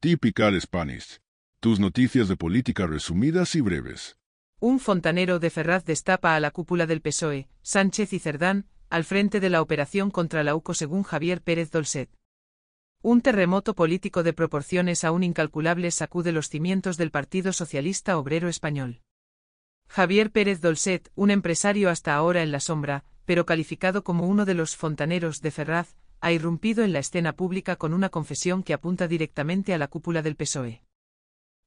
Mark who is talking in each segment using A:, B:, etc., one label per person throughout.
A: Típica Spanish. Tus noticias de política resumidas y breves.
B: Un fontanero de Ferraz destapa a la cúpula del PSOE, Sánchez y Cerdán, al frente de la operación contra la UCO según Javier Pérez Dolcet. Un terremoto político de proporciones aún incalculables sacude los cimientos del Partido Socialista Obrero Español. Javier Pérez Dolcet, un empresario hasta ahora en la sombra, pero calificado como uno de los fontaneros de Ferraz, ha irrumpido en la escena pública con una confesión que apunta directamente a la cúpula del PSOE.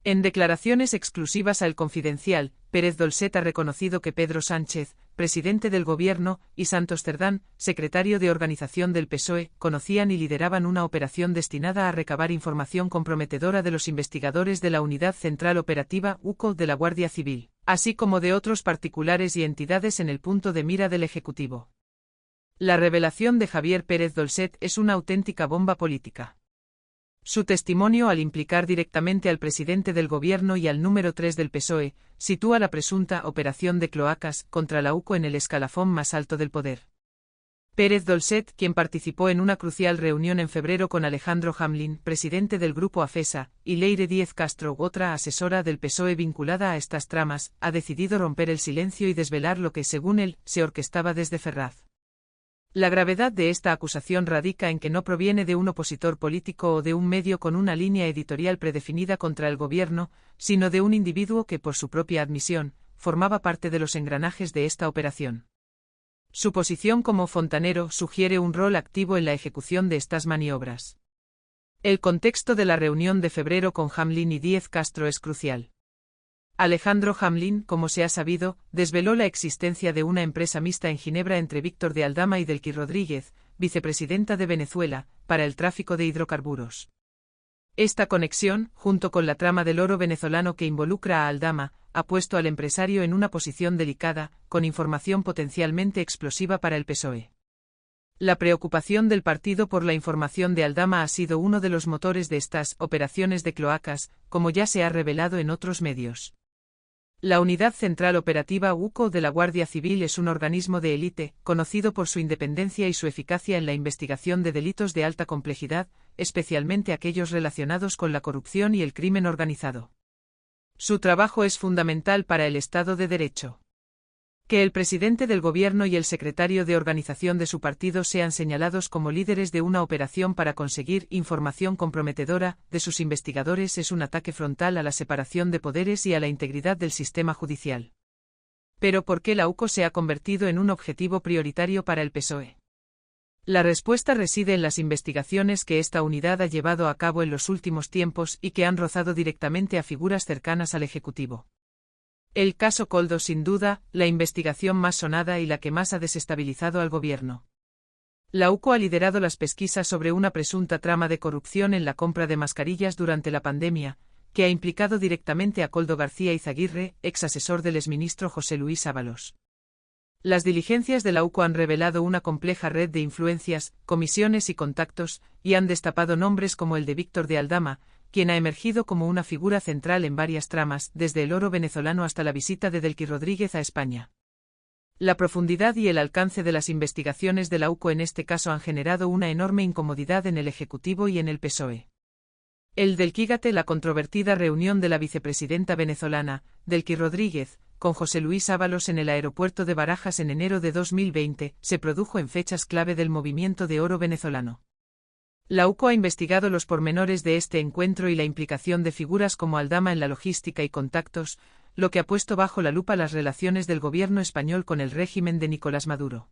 B: En declaraciones exclusivas a El Confidencial, Pérez Dolcet ha reconocido que Pedro Sánchez, presidente del Gobierno, y Santos Cerdán, secretario de organización del PSOE, conocían y lideraban una operación destinada a recabar información comprometedora de los investigadores de la Unidad Central Operativa UCO de la Guardia Civil, así como de otros particulares y entidades en el punto de mira del Ejecutivo. La revelación de Javier Pérez Dolcet es una auténtica bomba política. Su testimonio, al implicar directamente al presidente del Gobierno y al número 3 del PSOE, sitúa la presunta operación de cloacas contra la UCO en el escalafón más alto del poder. Pérez Dolcet, quien participó en una crucial reunión en febrero con Alejandro Hamlin, presidente del Grupo AFESA, y Leire Díez Castro, otra asesora del PSOE vinculada a estas tramas, ha decidido romper el silencio y desvelar lo que, según él, se orquestaba desde Ferraz. La gravedad de esta acusación radica en que no proviene de un opositor político o de un medio con una línea editorial predefinida contra el gobierno, sino de un individuo que, por su propia admisión, formaba parte de los engranajes de esta operación. Su posición como fontanero sugiere un rol activo en la ejecución de estas maniobras. El contexto de la reunión de febrero con Hamlin y Díez Castro es crucial. Alejandro Hamlin, como se ha sabido, desveló la existencia de una empresa mixta en Ginebra entre Víctor de Aldama y Delqui Rodríguez, vicepresidenta de Venezuela, para el tráfico de hidrocarburos. Esta conexión, junto con la trama del oro venezolano que involucra a Aldama, ha puesto al empresario en una posición delicada, con información potencialmente explosiva para el PSOE. La preocupación del partido por la información de Aldama ha sido uno de los motores de estas operaciones de cloacas, como ya se ha revelado en otros medios. La Unidad Central Operativa UCO de la Guardia Civil es un organismo de élite, conocido por su independencia y su eficacia en la investigación de delitos de alta complejidad, especialmente aquellos relacionados con la corrupción y el crimen organizado. Su trabajo es fundamental para el Estado de Derecho. Que el presidente del Gobierno y el secretario de organización de su partido sean señalados como líderes de una operación para conseguir información comprometedora de sus investigadores es un ataque frontal a la separación de poderes y a la integridad del sistema judicial. Pero ¿por qué la UCO se ha convertido en un objetivo prioritario para el PSOE? La respuesta reside en las investigaciones que esta unidad ha llevado a cabo en los últimos tiempos y que han rozado directamente a figuras cercanas al Ejecutivo. El caso Coldo, sin duda, la investigación más sonada y la que más ha desestabilizado al gobierno. La UCO ha liderado las pesquisas sobre una presunta trama de corrupción en la compra de mascarillas durante la pandemia, que ha implicado directamente a Koldo García Izaguirre, ex asesor del exministro José Luis Ábalos. Las diligencias de la UCO han revelado una compleja red de influencias, comisiones y contactos, y han destapado nombres como el de Víctor de Aldama, quien ha emergido como una figura central en varias tramas, desde el oro venezolano hasta la visita de Delqui Rodríguez a España. La profundidad y el alcance de las investigaciones de la UCO en este caso han generado una enorme incomodidad en el Ejecutivo y en el PSOE. El Delquígate, la controvertida reunión de la vicepresidenta venezolana, Delqui Rodríguez, con José Luis Ábalos en el aeropuerto de Barajas en enero de 2020, se produjo en fechas clave del movimiento de oro venezolano. La UCO ha investigado los pormenores de este encuentro y la implicación de figuras como Aldama en la logística y contactos, lo que ha puesto bajo la lupa las relaciones del gobierno español con el régimen de Nicolás Maduro.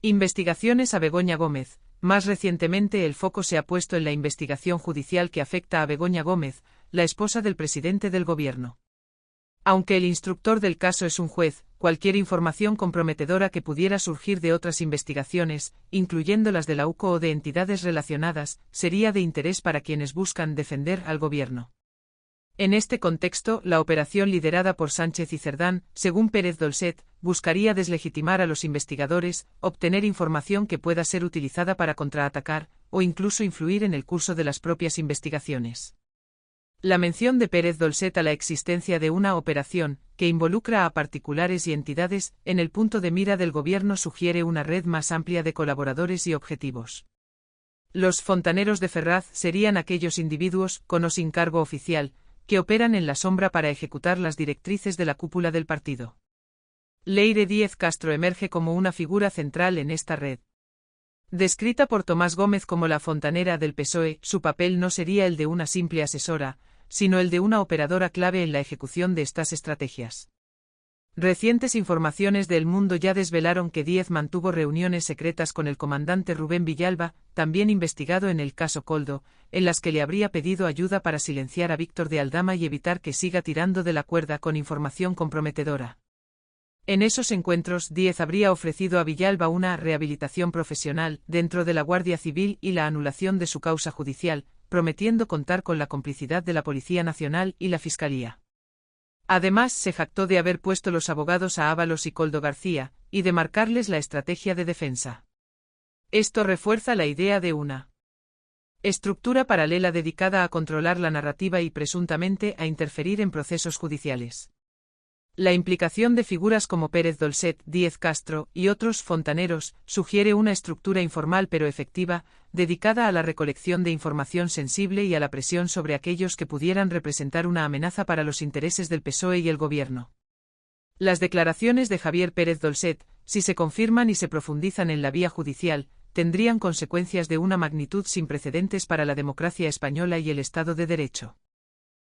B: Investigaciones a Begoña Gómez. Más recientemente el foco se ha puesto en la investigación judicial que afecta a Begoña Gómez, la esposa del presidente del gobierno. Aunque el instructor del caso es un juez, cualquier información comprometedora que pudiera surgir de otras investigaciones, incluyendo las de la UCO o de entidades relacionadas, sería de interés para quienes buscan defender al gobierno. En este contexto, la operación liderada por Sánchez y Cerdán, según Pérez Dolcet, buscaría deslegitimar a los investigadores, obtener información que pueda ser utilizada para contraatacar, o incluso influir en el curso de las propias investigaciones. La mención de Pérez Dolcet a la existencia de una operación, que involucra a particulares y entidades, en el punto de mira del gobierno sugiere una red más amplia de colaboradores y objetivos. Los fontaneros de Ferraz serían aquellos individuos, con o sin cargo oficial, que operan en la sombra para ejecutar las directrices de la cúpula del partido. Leire Díez Castro emerge como una figura central en esta red. Descrita por Tomás Gómez como la fontanera del PSOE, su papel no sería el de una simple asesora, sino el de una operadora clave en la ejecución de estas estrategias. Recientes informaciones de El Mundo ya desvelaron que Díez mantuvo reuniones secretas con el comandante Rubén Villalba, también investigado en el caso Koldo, en las que le habría pedido ayuda para silenciar a Víctor de Aldama y evitar que siga tirando de la cuerda con información comprometedora. En esos encuentros, Díez habría ofrecido a Villalba una rehabilitación profesional dentro de la Guardia Civil y la anulación de su causa judicial, prometiendo contar con la complicidad de la Policía Nacional y la Fiscalía. Además, se jactó de haber puesto los abogados a Ábalos y Koldo García, y de marcarles la estrategia de defensa. Esto refuerza la idea de una estructura paralela dedicada a controlar la narrativa y presuntamente a interferir en procesos judiciales. La implicación de figuras como Pérez Dolcet, Díez Castro y otros fontaneros sugiere una estructura informal pero efectiva, dedicada a la recolección de información sensible y a la presión sobre aquellos que pudieran representar una amenaza para los intereses del PSOE y el gobierno. Las declaraciones de Javier Pérez Dolcet, si se confirman y se profundizan en la vía judicial, tendrían consecuencias de una magnitud sin precedentes para la democracia española y el Estado de Derecho.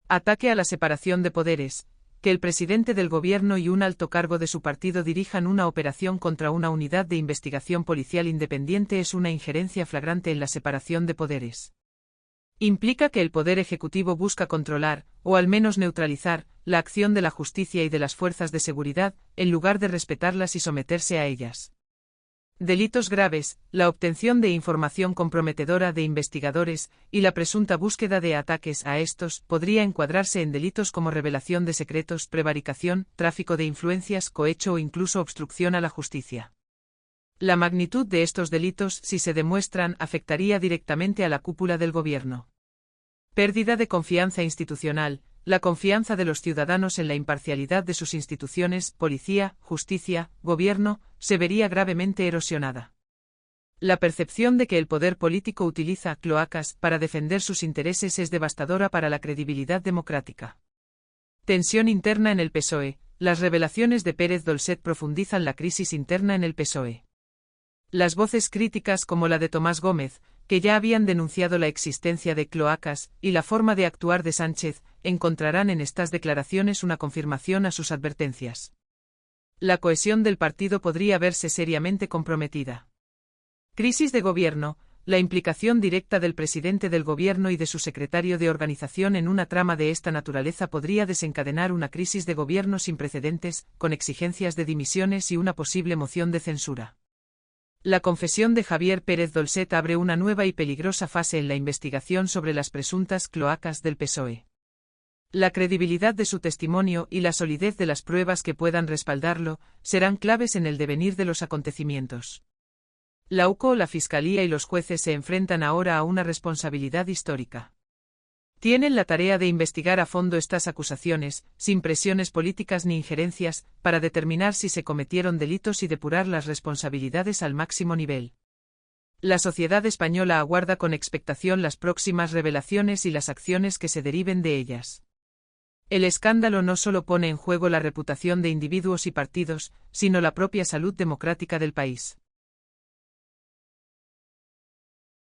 B: Ataque a la separación de poderes. Que el presidente del gobierno y un alto cargo de su partido dirijan una operación contra una unidad de investigación policial independiente es una injerencia flagrante en la separación de poderes. Implica que el poder ejecutivo busca controlar, o al menos neutralizar, la acción de la justicia y de las fuerzas de seguridad, en lugar de respetarlas y someterse a ellas. Delitos graves, la obtención de información comprometedora de investigadores y la presunta búsqueda de ataques a estos podría encuadrarse en delitos como revelación de secretos, prevaricación, tráfico de influencias, cohecho o incluso obstrucción a la justicia. La magnitud de estos delitos, si se demuestran, afectaría directamente a la cúpula del gobierno. Pérdida de confianza institucional. La confianza de los ciudadanos en la imparcialidad de sus instituciones, policía, justicia, gobierno, se vería gravemente erosionada. La percepción de que el poder político utiliza cloacas para defender sus intereses es devastadora para la credibilidad democrática. Tensión interna en el PSOE. Las revelaciones de Pérez Dolcet profundizan la crisis interna en el PSOE. Las voces críticas como la de Tomás Gómez, que ya habían denunciado la existencia de cloacas y la forma de actuar de Sánchez, encontrarán en estas declaraciones una confirmación a sus advertencias. La cohesión del partido podría verse seriamente comprometida. Crisis de gobierno. La implicación directa del presidente del gobierno y de su secretario de organización en una trama de esta naturaleza podría desencadenar una crisis de gobierno sin precedentes, con exigencias de dimisiones y una posible moción de censura. La confesión de Javier Pérez Dolcet abre una nueva y peligrosa fase en la investigación sobre las presuntas cloacas del PSOE. La credibilidad de su testimonio y la solidez de las pruebas que puedan respaldarlo serán claves en el devenir de los acontecimientos. La UCO, la Fiscalía y los jueces se enfrentan ahora a una responsabilidad histórica. Tienen la tarea de investigar a fondo estas acusaciones, sin presiones políticas ni injerencias, para determinar si se cometieron delitos y depurar las responsabilidades al máximo nivel. La sociedad española aguarda con expectación las próximas revelaciones y las acciones que se deriven de ellas. El escándalo no solo pone en juego la reputación de individuos y partidos, sino la propia salud democrática del país.